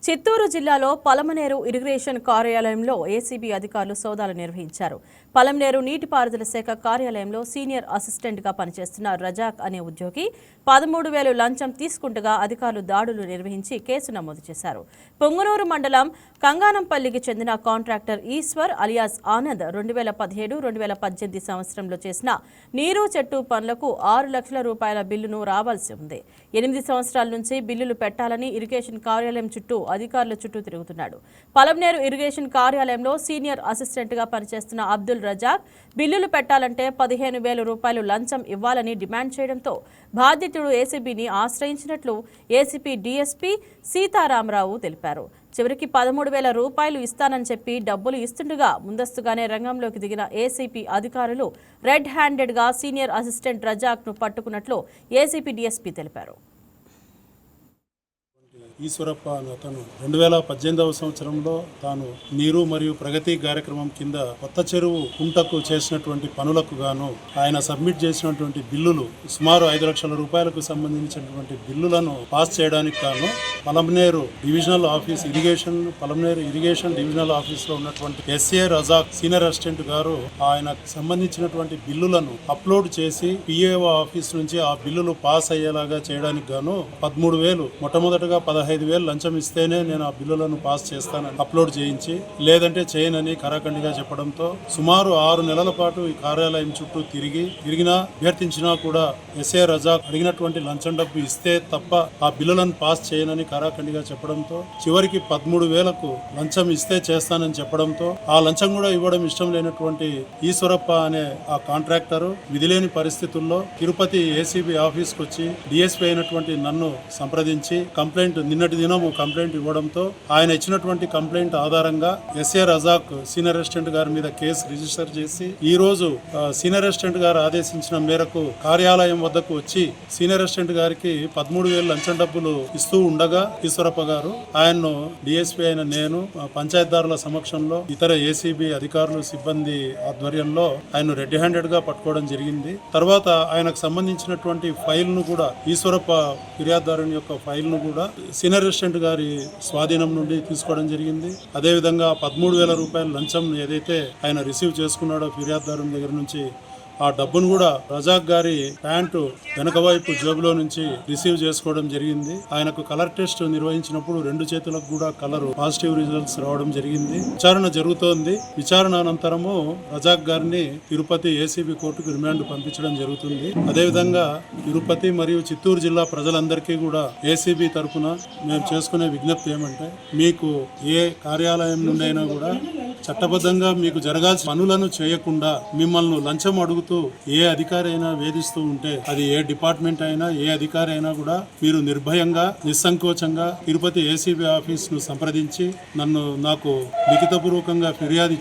చిత్తూరు జిల్లాలో పలమనేరు ఇరిగేషన్ కార్యాలయంలో ఏసీబీ అధికారులు సోదాలు నిర్వహించారు. పలమనేరు నీటిపారుదల శాఖ కార్యాలయంలో సీనియర్ అసిస్టెంట్గా పనిచేస్తున్న రజాక్ అనే ఉద్యోగి 13,000 లంచం తీసుకుంటగా అధికారులు దాడులు నిర్వహించి కేసు నమోదు చేశారు. పొంగునూరు మండలం కంగానంపల్లికి చెందిన కాంట్రాక్టర్ ఈశ్వర్ అలియాస్ ఆనంద్ 2017-2018 సంవత్సరంలో చేసిన నీరు చెట్టు పనులకు 6 లక్షల రూపాయల బిల్లును రావాల్సి ఉంది. 8 సంవత్సరాల నుంచి బిల్లులు పెట్టాలని ఇరిగేషన్ కార్యాలయం చుట్టూ అధికారుల చుట్టూ తిరుగుతున్నాడు. పలమనేరు ఇరిగేషన్ కార్యాలయంలో సీనియర్ అసిస్టెంట్గా పనిచేస్తున్న అబ్దుల్ రజాక్ బిల్లులు పెట్టాలంటే 15,000 రూపాయలు లంచం ఇవ్వాలని డిమాండ్ చేయడంతో బాధితుడు ఏసీబీని ఆశ్రయించినట్లు ఏసీపీ డీఎస్పీ సీతారామరావు తెలిపారు. చివరికి 13,000 రూపాయలు ఇస్తానని చెప్పి డబ్బులు ఇస్తుండగా ముందస్తుగానే రంగంలోకి దిగిన ఏసీపీ అధికారులు రెడ్ హ్యాండెడ్గా సీనియర్ అసిస్టెంట్ రజాక్ను పట్టుకున్నట్లు ఏసీపీ డీఎస్పీ తెలిపారు. ఈశ్వరప్ప అతను 2018వ సంవత్సరంలో తాను నీరు మరియు ప్రగతి కార్యక్రమం కింద కొత్త చెరువు కుంటకు చేసినటువంటి పనులకు గాను ఆయన సబ్మిట్ చేసినటువంటి బిల్లులు సుమారు 5 లక్షల రూపాయలకు సంబంధించినటువంటి బిల్లులను పాస్ చేయడానికి గాను Palamaneru divisional office Palamaneru irrigation divisional office లో ఉన్నటువంటి ఎస్ఏ రజాక్ సీనియర్ అసిస్టెంట్ గారు ఆయనకు సంబంధించినటువంటి బిల్లులను అప్లోడ్ చేసి పిఏఓ ఆఫీస్ నుంచి ఆ బిల్లులు పాస్ అయ్యేలాగా చేయడానికి గాను 13,000 మొట్టమొదటగా 15,000 లంచం ఇస్తేనే నేను ఆ బిల్లులను పాస్ చేస్తానని అప్లోడ్ చేయించి లేదంటే చేయనని కరాఖండిగా చెప్పడంతో సుమారు 6 నెలల పాటు ఈ కార్యాలయం చుట్టూ తిరిగినా అభ్యర్థించినా కూడా ఎస్ఏ రజాక్ అడిగినటువంటి లంచం డబ్బు ఇస్తే తప్ప ఆ బిల్లులను పాస్ చేయనని కరాఖండిగా చెప్పడంతో చివరికి 13,000కు లంచం ఇస్తే చేస్తానని చెప్పడంతో ఆ లంచం కూడా ఇవ్వడం ఇష్టం లేనటువంటి ఈశ్వరప్ప అనే ఆ కాంట్రాక్టర్ విధిలేని పరిస్థితుల్లో తిరుపతి ఏసీబీ ఆఫీస్కి వచ్చి డిఎస్పీ అయినటువంటి నన్ను సంప్రదించి నిన్నటి దినము కంప్లైంట్ ఇవ్వడంతో ఆయన ఇచ్చినటువంటి కంప్లైంట్ ఆధారంగా ఎస్ఏ రజాక్ సీనియర్ అసిస్టెంట్ గారి మీద కేసు రిజిస్టర్ చేసి ఈ రోజు సీనియర్ అసిస్టెంట్ గారు ఆదేశించిన మేరకు కార్యాలయం వద్దకు వచ్చి సీనియర్ అసిస్టెంట్ గారికి 13,000 లంచం డబ్బులు ఇస్తూ ఉండగా ఈశ్వరప్ప గారు ఆయన్ను డిఎస్పీ అయిన నేను పంచాయతీదారుల సమక్షంలో ఇతర ఏసీబీ అధికారులు సిబ్బంది ఆధ్వర్యంలో ఆయన రెడ్ హ్యాండెడ్ గా పట్టుకోవడం జరిగింది. తర్వాత ఆయనకు సంబంధించినటువంటి ఫైల్ ను కూడా ఈశ్వరప్ప ఫిర్యాదుదారుని యొక్క ఫైల్ ను కూడా సీనియర్ అసిస్టెంట్ గారి స్వాధీనం నుండి తీసుకోవడం జరిగింది. అదేవిధంగా 13,000 రూపాయల లంచం ఏదైతే ఆయన రిసీవ్ చేసుకున్నాడో ఫిర్యాదుదారుని దగ్గర నుంచి ఆ డబ్బును కూడా రజాక్ గారి ప్యాంటు వెనక వైపు జేబులో నుంచి రిసీవ్ చేసుకోవడం జరిగింది. ఆయనకు కలర్ టెస్ట్ నిర్వహించినప్పుడు 2 చేతులకు కూడా కలర్ పాజిటివ్ రిజల్ట్స్ రావడం జరిగింది. విచారణ జరుగుతోంది. విచారణ అనంతరము రజాక్ గారిని తిరుపతి ఏసీబీ కోర్టుకు రిమాండ్ పంపించడం జరుగుతుంది. అదేవిధంగా తిరుపతి మరియు చిత్తూరు జిల్లా ప్రజలందరికీ కూడా ఏసీబీ తరఫున మేము చేసుకునే విజ్ఞప్తి ఏమంటే మీకు ఏ కార్యాలయం నుండి అయినా కూడా చట్టబద్ధంగా మీకు జరగాల్సిన పనులను చేయకుండా మిమ్మల్ని లంచం అడుగుతూ ఏ అధికారి అయినా వేధిస్తూ ఉంటే అది ఏ డిపార్ట్మెంట్ అయినా ఏ అధికారి అయినా కూడా మీరు నిర్భయంగా నిస్సంకోచంగా తిరుపతి ఏసీబీ ఆఫీస్ ను సంప్రదించి నాకు లిఖితపూర్వకంగా ఫిర్యాదు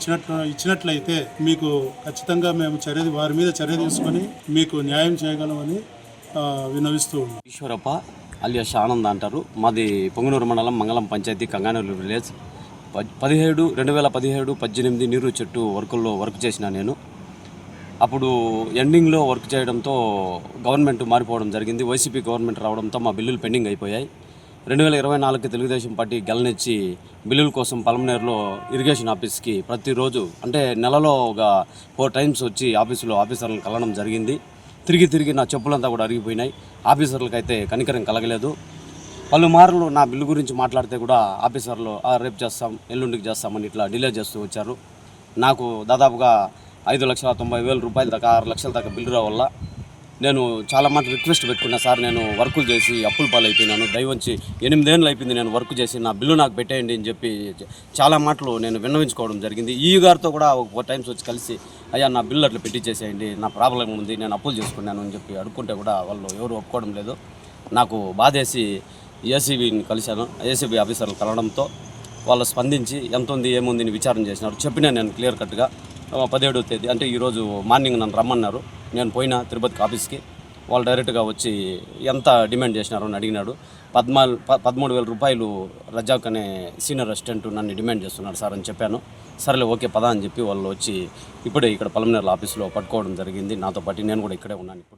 ఇచ్చినట్లయితే మీకు ఖచ్చితంగా మేము వారి మీద చర్య తీసుకొని మీకు న్యాయం చేయగలమని విన్నవిస్తూ ఉన్నాం. ఈశ్వరప్ప అలియాస్ ఆనంద్ అంటారు. మాది పొంగునూరు మండలం మంగళం పంచాయతీ కంగానూరు విలేజ్. 2017-18 నీరు చెట్టు వర్కుల్లో వర్క్ చేసిన నేను అప్పుడు ఎండింగ్లో వర్క్ చేయడంతో గవర్నమెంట్ మారిపోవడం జరిగింది. వైసీపీ గవర్నమెంట్ రావడంతో మా బిల్లులు పెండింగ్ అయిపోయాయి. 2024కి తెలుగుదేశం పార్టీ గెలనిచ్చి బిల్లుల కోసం పలమనేరులో ఇరిగేషన్ ఆఫీస్కి ప్రతిరోజు అంటే నెలలో ఒక 4 టైమ్స్ వచ్చి ఆఫీసర్లను కలవడం జరిగింది. తిరిగి నా చెప్పులంతా కూడా అరిగిపోయినాయి. ఆఫీసర్లకైతే కనికరం కలగలేదు. పలుమార్లు నా బిల్లు గురించి మాట్లాడితే కూడా ఆఫీసర్లు రేపు చేస్తాం ఎల్లుండికి చేస్తామని ఇట్లా డిలే చేస్తూ వచ్చారు. నాకు దాదాపుగా 5,90,000 రూపాయల దాకా 6 లక్షల దాకా బిల్లు రావల్ల నేను చాలా మాట రిక్వెస్ట్ పెట్టుకున్నా. సార్ నేను వర్కులు చేసి అప్పుల పాలైపోయినాను, దయవంచి 8 ఏళ్ళు అయిపోయింది నేను వర్క్ చేసి, నా బిల్లు నాకు పెట్టేయండి అని చెప్పి చాలా మాటలు నేను విన్నవించుకోవడం జరిగింది. ఈ గారితో కూడా 4 టైమ్స్ వచ్చి కలిసి అయ్యా నా బిల్లు అట్లా పెట్టించేసేయండి, నా ప్రాబ్లం ఉంది, నేను అప్పులు చేసుకున్నాను అని చెప్పి అడుక్కుంటే కూడా వాళ్ళు ఎవరు ఒప్పుకోవడం లేదు. నాకు బాధేసి ఏసీబీని కలిశాను. ఏసీబీ ఆఫీసర్లు కలవడంతో వాళ్ళు స్పందించి ఎంత ఉంది ఏముంది అని విచారణ చేసినారు. చెప్పినా నేను క్లియర్ కట్గా 17వ తేదీ అంటే ఈరోజు మార్నింగ్ నన్ను రమ్మన్నారు. నేను పోయినా తిరుపతికి ఆఫీస్కి. వాళ్ళు డైరెక్ట్గా వచ్చి ఎంత డిమాండ్ చేసినారో అని అడిగినాడు. 13,000 రూపాయలు రజాక్ అనే సీనియర్ అసిస్టెంట్ నన్ను డిమాండ్ చేస్తున్నాడు సార్ అని చెప్పాను. సరేలే ఓకే పదా అని చెప్పి వాళ్ళు వచ్చి ఇప్పుడే ఇక్కడ పలమనేరు ఆఫీస్లో పట్టుకోవడం జరిగింది. నాతో పాటు నేను కూడా ఇక్కడే ఉన్నాను ఇప్పుడు.